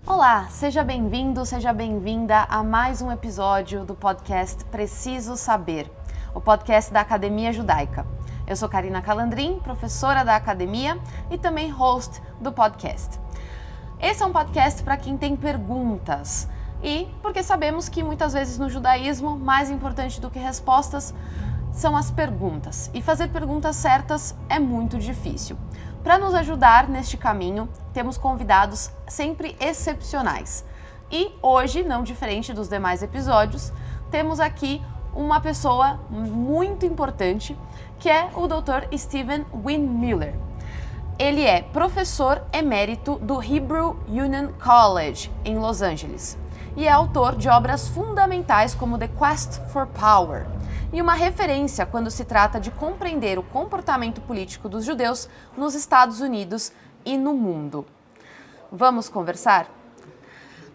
Olá, seja bem-vindo, seja bem-vinda a mais um episódio do podcast PRECISO SABER, o podcast da Academia Judaica. Eu sou Karina Calandrin, professora da academia e também host do podcast. Esse é um podcast para quem tem perguntas e porque sabemos que muitas vezes no judaísmo, mais importante do que respostas são as perguntas, e fazer perguntas certas é muito difícil. Para nos ajudar neste caminho, temos convidados sempre excepcionais. E hoje, não diferente dos demais episódios, temos aqui uma pessoa muito importante, que é o Dr. Steven Windmüller. Ele é professor emérito do Hebrew Union College, em Los Angeles, e é autor de obras fundamentais como The Quest for Power, e uma referência quando se trata de compreender o comportamento político dos judeus nos Estados Unidos e no mundo. Vamos conversar?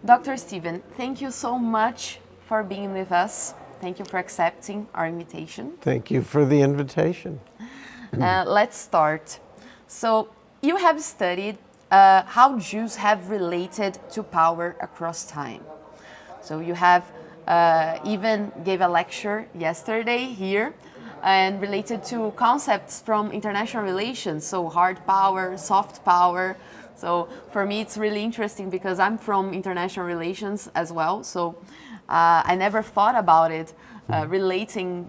Dr. Steven, thank you so much for being with us. Thank you for accepting our invitation. Thank you for the invitation. Let's start. So, you have studied how Jews have related to power across time. So you have even gave a lecture yesterday here and related to concepts from international relations, so hard power, soft power. So for me it's really interesting because I'm from international relations as well, so I never thought about it relating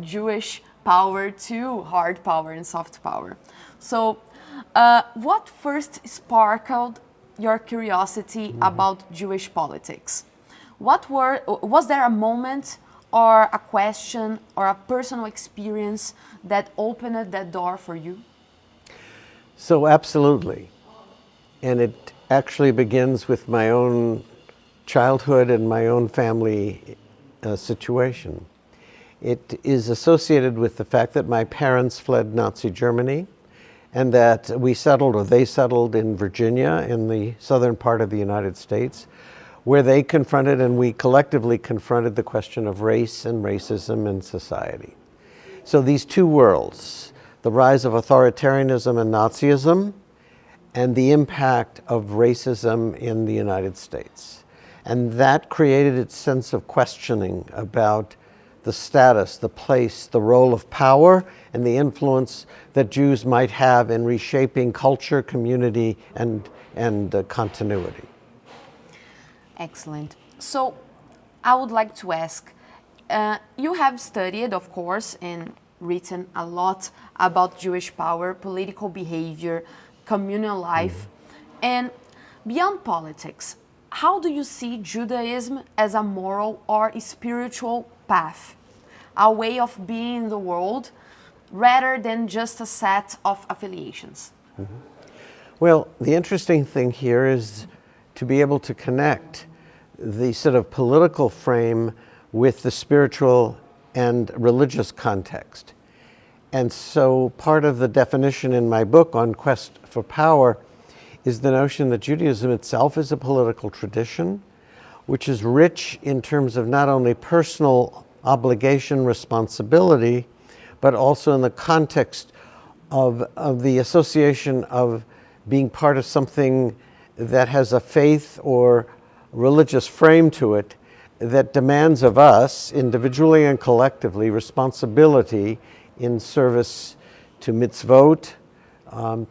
Jewish power to hard power and soft power. So what first sparkled your curiosity about Jewish politics? Was there a moment or a question or a personal experience that opened that door for you? So absolutely. And it actually begins with my own childhood and my own family situation. It is associated with the fact that my parents fled Nazi Germany and that they settled in Virginia in the southern part of the United States, where they confronted and we collectively confronted the question of race and racism in society. So these two worlds, the rise of authoritarianism and Nazism, and the impact of racism in the United States. And that created its sense of questioning about the status, the place, the role of power, and the influence that Jews might have in reshaping culture, community, and continuity. Excellent. So I would like to ask, you have studied, of course, and written a lot about Jewish power, political behavior, communal life, and beyond politics, how do you see Judaism as a moral or spiritual path, a way of being in the world, rather than just a set of affiliations? Mm-hmm. Well, the interesting thing here is to be able to connect the sort of political frame with the spiritual and religious context. And so part of the definition in my book on Quest for Power is the notion that Judaism itself is a political tradition, which is rich in terms of not only personal obligation, responsibility, but also in the context of the association of being part of something that has a faith or religious frame to it that demands of us, individually and collectively, responsibility in service to mitzvot,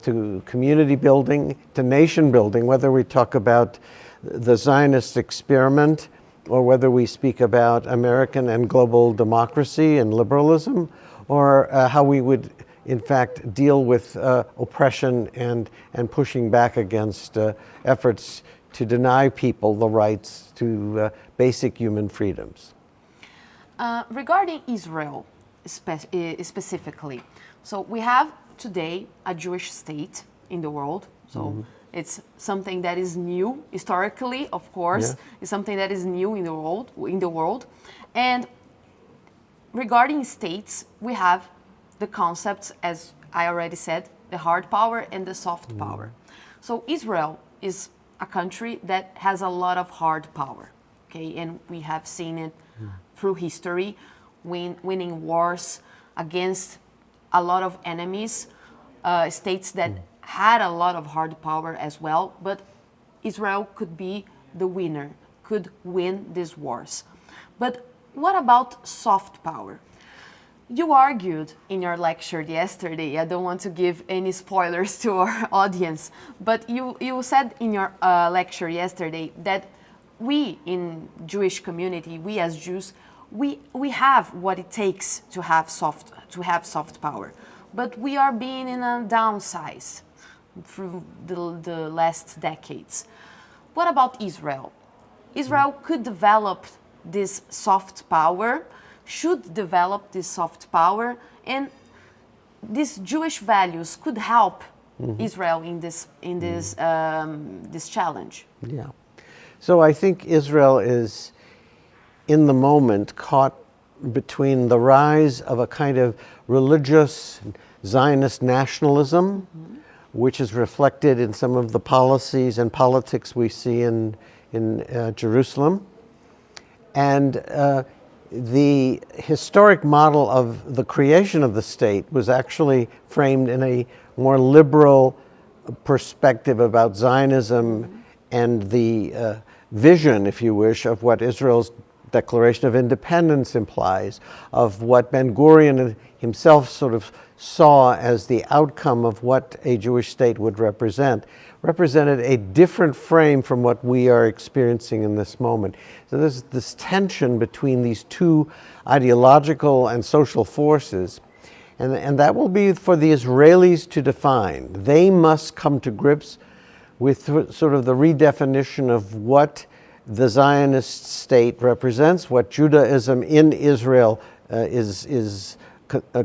to community building, to nation building, whether we talk about the Zionist experiment or whether we speak about American and global democracy and liberalism, or how we would in fact deal with oppression and pushing back against efforts to deny people the rights to basic human freedoms. Regarding Israel specifically, so we have today a Jewish state in the world, so it's something that is new historically, of course. It's something that is new in the world. And regarding states, we have the concepts, as I already said, the hard power and the soft power. So Israel is a country that has a lot of hard power, okay, and we have seen it through history, winning wars against a lot of enemies, states that had a lot of hard power as well, but Israel could be the winner, could win these wars. But what about soft power? You argued in your lecture yesterday, I don't want to give any spoilers to our audience, but you said in your lecture yesterday that we in Jewish community, we as Jews, we have what it takes to have soft power, but we are being in a downsize through the last decades. What about Israel? Israel could develop this soft power, should develop this soft power, and these Jewish values could help Israel in this challenge. Yeah. So I think Israel is, in the moment, caught between the rise of a kind of religious Zionist nationalism, which is reflected in some of the policies and politics we see in Jerusalem, and the historic model of the creation of the state was actually framed in a more liberal perspective about Zionism and the vision, if you wish, of what Israel's Declaration of Independence implies, of what Ben-Gurion himself sort of saw as the outcome of what a Jewish state would represented a different frame from what we are experiencing in this moment. So there's this tension between these two ideological and social forces, and that will be for the Israelis to define. They must come to grips with sort of the redefinition of what the Zionist state represents, what Judaism in Israel is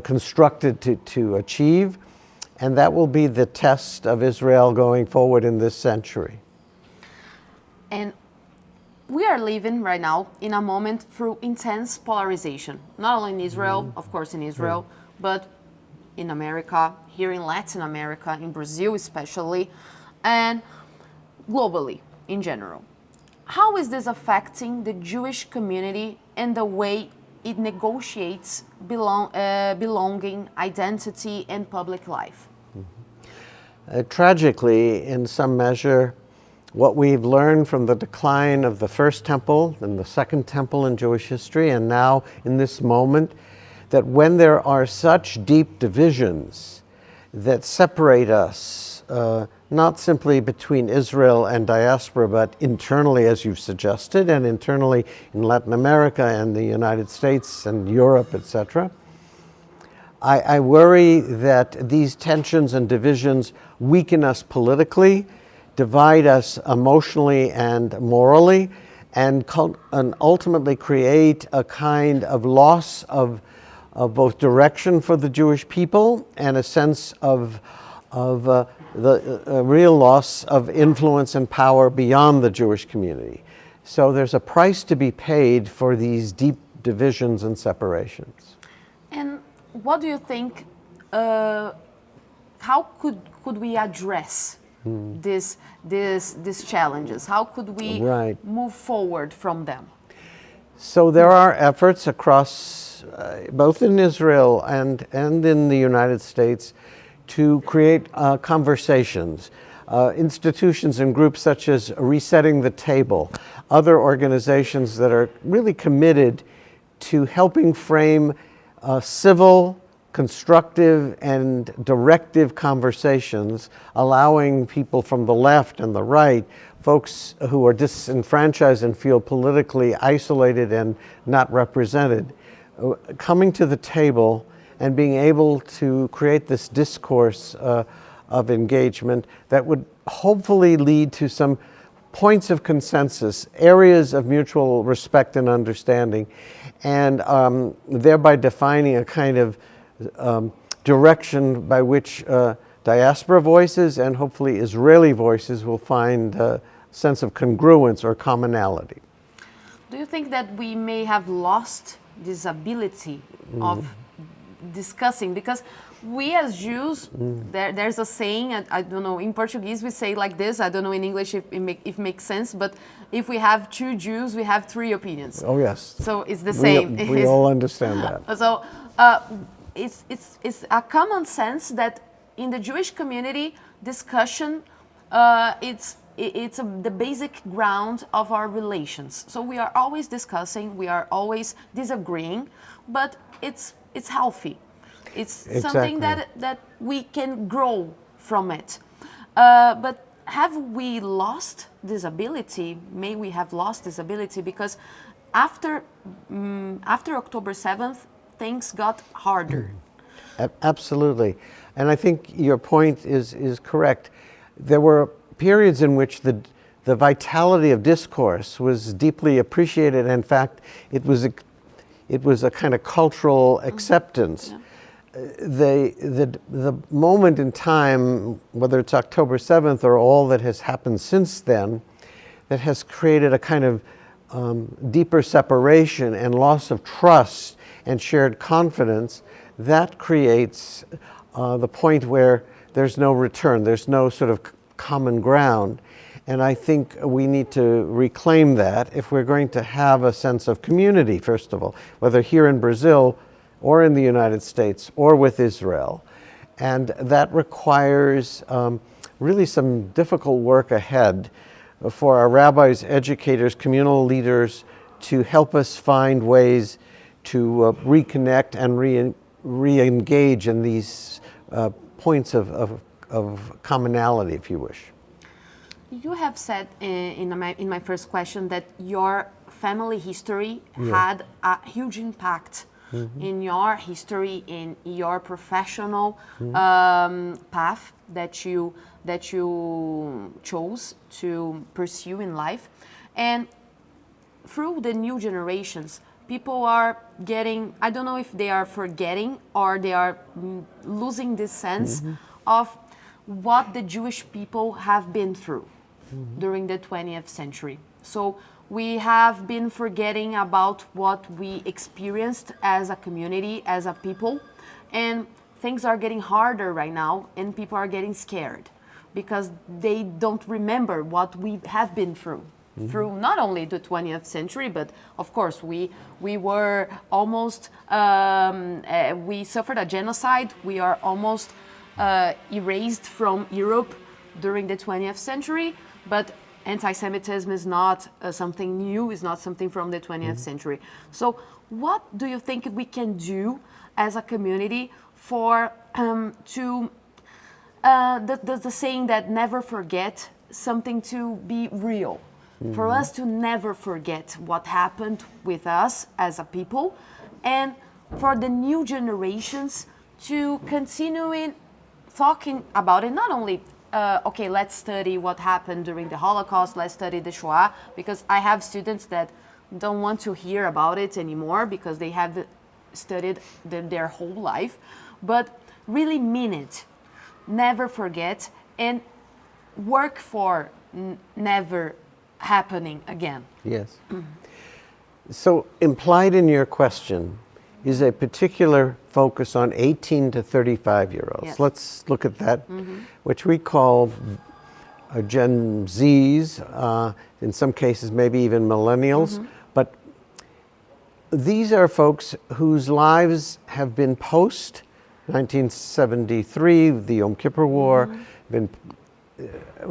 constructed to achieve, and that will be the test of Israel going forward in this century. And we are living right now in a moment through intense polarization, not only in Israel, of course in Israel, but in America, here in Latin America, in Brazil especially, and globally in general. How is this affecting the Jewish community and the way it negotiates belonging, identity, and public life? Tragically, in some measure, what we've learned from the decline of the first temple and the second temple in Jewish history, and now in this moment, that when there are such deep divisions that separate us, not simply between Israel and diaspora, but internally, as you've suggested, and internally in Latin America and the United States and Europe, etc. I worry that these tensions and divisions weaken us politically, divide us emotionally and morally, and ultimately create a kind of loss of both direction for the Jewish people and a sense of the real loss of influence and power beyond the Jewish community. So there's a price to be paid for these deep divisions and separations. And what do you think, how could we address these challenges? How could we move forward from them? So there are efforts across, both in Israel and in the United States, to create conversations. Institutions and groups such as Resetting the Table, other organizations that are really committed to helping frame civil, constructive, and directive conversations, allowing people from the left and the right, folks who are disenfranchised and feel politically isolated and not represented, coming to the table and being able to create this discourse of engagement that would hopefully lead to some points of consensus, areas of mutual respect and understanding, and thereby defining a kind of direction by which diaspora voices and hopefully Israeli voices will find a sense of congruence or commonality. Do you think that we may have lost this ability of discussing? Because we as Jews, there's a saying, I don't know, in Portuguese we say like this, I don't know in English if it makes sense, but if we have two Jews, we have three opinions. Oh yes. So it's the same. We all understand that. So it's a common sense that in the Jewish community, discussion, it's it's the basic ground of our relations. So we are always discussing, we are always disagreeing, but it's healthy. It's something that we can grow from it. But have we lost this ability? May we have lost this ability because after October 7th, things got harder. Absolutely. And I think your point is correct. There were periods in which the vitality of discourse was deeply appreciated. In fact, it was a kind of cultural acceptance. Yeah. The moment in time, whether it's October 7th or all that has happened since then, that has created a kind of deeper separation and loss of trust and shared confidence, that creates the point where there's no return, there's no sort of common ground. And I think we need to reclaim that if we're going to have a sense of community, first of all, whether here in Brazil or in the United States or with Israel. And that requires really some difficult work ahead for our rabbis, educators, communal leaders to help us find ways to reconnect and re-engage in these points of commonality, if you wish. You have said in my first question that your family history had a huge impact in your history, in your professional path that you chose to pursue in life. And through the new generations, people are getting, I don't know if they are forgetting or they are losing this sense of what the Jewish people have been through during the 20th century. So we have been forgetting about what we experienced as a community, as a people, and things are getting harder right now and people are getting scared because they don't remember what we have been through. Through not only the 20th century, but of course we were almost, we suffered a genocide. We are almost erased from Europe during the 20th century, but anti-Semitism is not something new, is not something from the 20th century. So what do you think we can do as a community for the saying that never forget, something to be real? For us to never forget what happened with us as a people, and for the new generations to continue talking about it, not only, okay, let's study what happened during the Holocaust, let's study the Shoah, because I have students that don't want to hear about it anymore because they have studied their whole life, but really mean it, never forget, and work for never happening again. Yes. So implied in your question is a particular focus on 18 to 35-year-olds. Yes. Let's look at that, which we call Gen Zs, in some cases maybe even millennials. But these are folks whose lives have been post 1973, the Yom Kippur War, been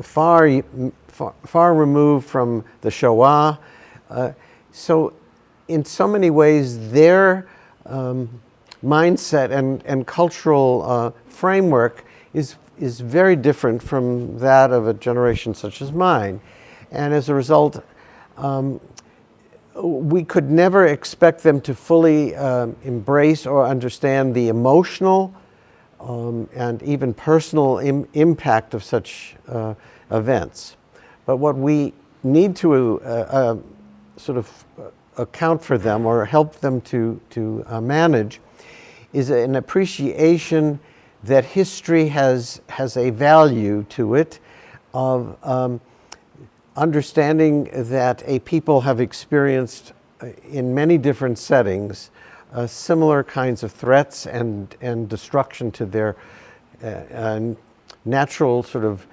far removed from the Shoah. So in so many ways, their mindset and cultural framework is very different from that of a generation such as mine. And as a result, we could never expect them to fully embrace or understand the emotional and even personal impact of such events. But what we need to sort of account for them or help them to manage is an appreciation that history has a value to it, of understanding that a people have experienced in many different settings similar kinds of threats and destruction to their natural sort of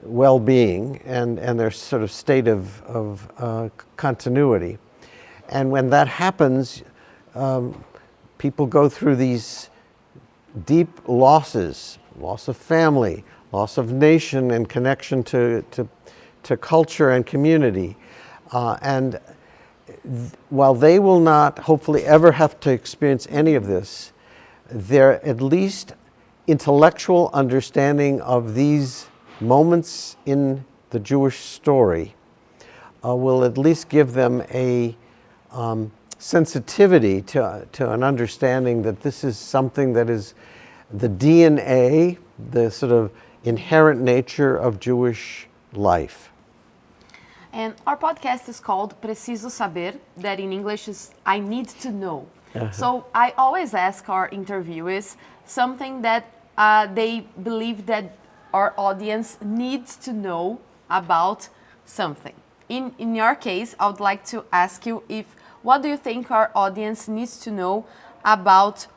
well-being and their sort of state of continuity. And when that happens, people go through these deep losses, loss of family, loss of nation and connection to to culture and community. And while they will not hopefully ever have to experience any of this, their at least intellectual understanding of these moments in the Jewish story will at least give them a sensitivity to an understanding that this is something that is the DNA, the sort of inherent nature of Jewish life. And our podcast is called PRECISO SABER, that in English is I need to know. So I always ask our interviewees something that they believe that our audience needs to know about something. In your case, I would like to ask you what do you think our audience needs to know about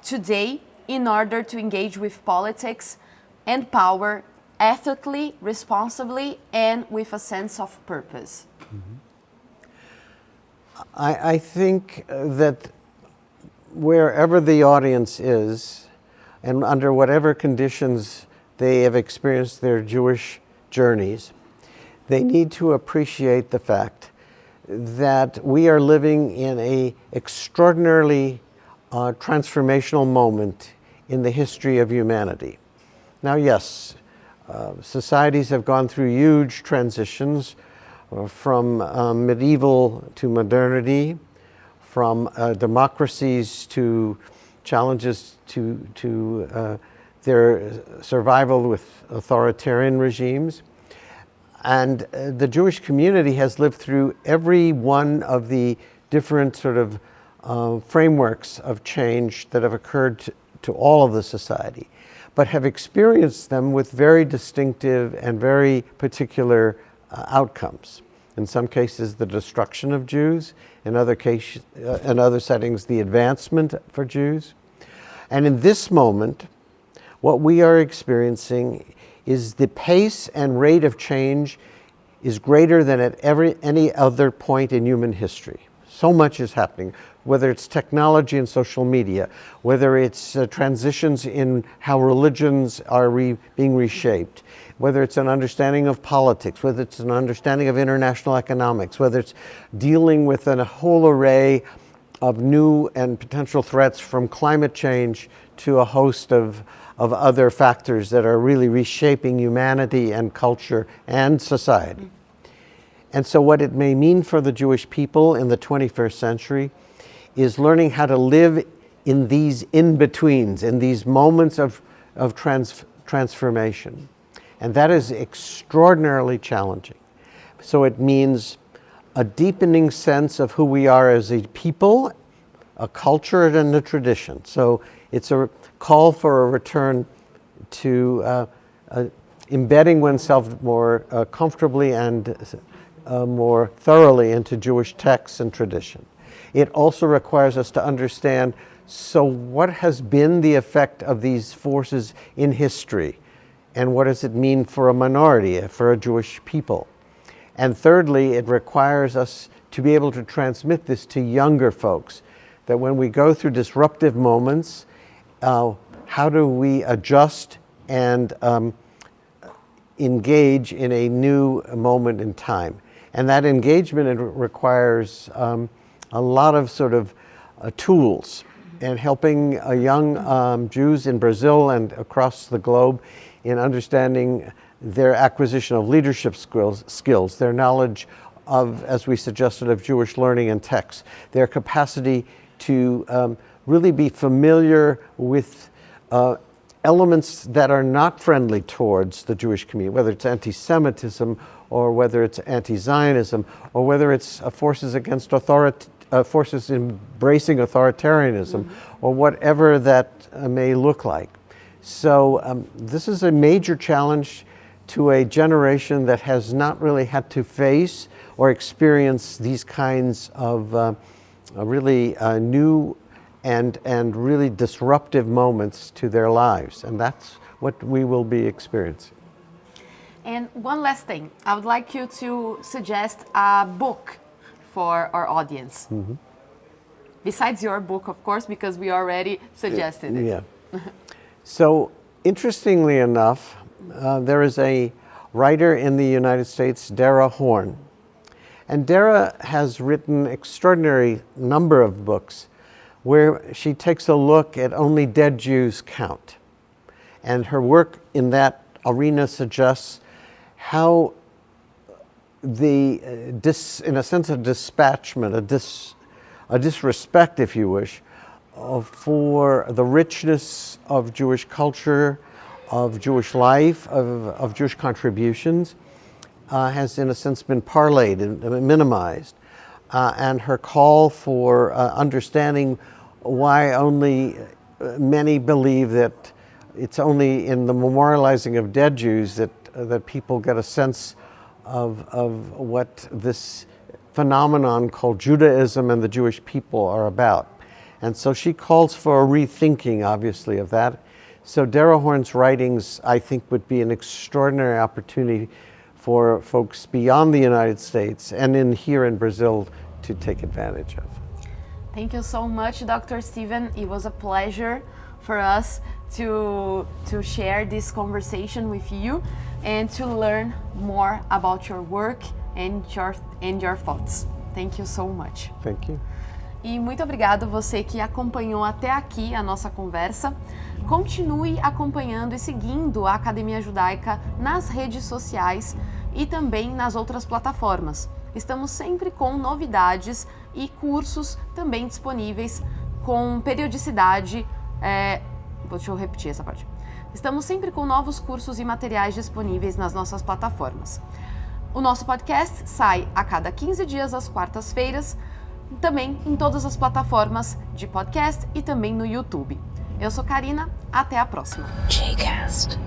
today in order to engage with politics and power ethically, responsibly, and with a sense of purpose? I think that wherever the audience is, and under whatever conditions they have experienced their Jewish journeys, they need to appreciate the fact that we are living in an extraordinarily transformational moment in the history of humanity. Now, yes, societies have gone through huge transitions from medieval to modernity, from democracies to challenges to their survival with authoritarian regimes. And the Jewish community has lived through every one of the different sort of frameworks of change that have occurred to all of the society, but have experienced them with very distinctive and very particular outcomes. In some cases, the destruction of Jews. In other cases, in other settings, the advancement for Jews. And in this moment, what we are experiencing is the pace and rate of change is greater than at any other point in human history. So much is happening, whether it's technology and social media, whether it's transitions in how religions are being reshaped, whether it's an understanding of politics, whether it's an understanding of international economics, whether it's dealing with a whole array of new and potential threats from climate change to a host of other factors that are really reshaping humanity and culture and society. And so what it may mean for the Jewish people in the 21st century is learning how to live in these in-betweens, in these moments of transformation. And that is extraordinarily challenging. So it means a deepening sense of who we are as a people, a culture, and a tradition. So it's a call for a return to embedding oneself more comfortably and more thoroughly into Jewish texts and tradition. It also requires us to understand, so what has been the effect of these forces in history? And what does it mean for a minority, for a Jewish people? And thirdly, it requires us to be able to transmit this to younger folks, that when we go through disruptive moments, how do we adjust and engage in a new moment in time? And that engagement requires a lot of sort of tools, and helping young Jews in Brazil and across the globe in understanding their acquisition of leadership skills, their knowledge of, as we suggested, of Jewish learning and texts, their capacity to really be familiar with elements that are not friendly towards the Jewish community, whether it's anti-Semitism or whether it's anti-Zionism or whether it's forces against forces embracing authoritarianism or whatever that may look like. So this is a major challenge to a generation that has not really had to face or experience these kinds of really new and really disruptive moments to their lives. And that's what we will be experiencing. And one last thing, I would like you to suggest a book for our audience. Besides your book, of course, because we already suggested it. Yeah. So, interestingly enough, there is a writer in the United States, Dara Horn. And Dara has written extraordinary number of books where she takes a look at only dead Jews count. And her work in that arena suggests how in a sense of dispatchment, a disrespect, if you wish, for the richness of Jewish culture, of Jewish life, of Jewish contributions, has in a sense been parlayed and minimized. And her call for understanding why only many believe that it's only in the memorializing of dead Jews that people get a sense of what this phenomenon called Judaism and the Jewish people are about. And so she calls for a rethinking, obviously, of that. So Dara Horn's writings, I think, would be an extraordinary opportunity for folks beyond the United States and here in Brazil to take advantage of. Thank you so much, Dr. Steven. It was a pleasure for us to share this conversation with you and to learn more about your work and your thoughts. Thank you so much. Thank you. E muito obrigado você que acompanhou até aqui a nossa conversa. Continue acompanhando e seguindo a Academia Judaica nas redes sociais e também nas outras plataformas. Estamos sempre com novidades e cursos também disponíveis com periodicidade. Deixa eu repetir essa parte. Estamos sempre com novos cursos e materiais disponíveis nas nossas plataformas. O nosso podcast sai a cada 15 dias às quartas-feiras, também em todas as plataformas de podcast e também no YouTube. Eu sou Karina, até a próxima. JCAST.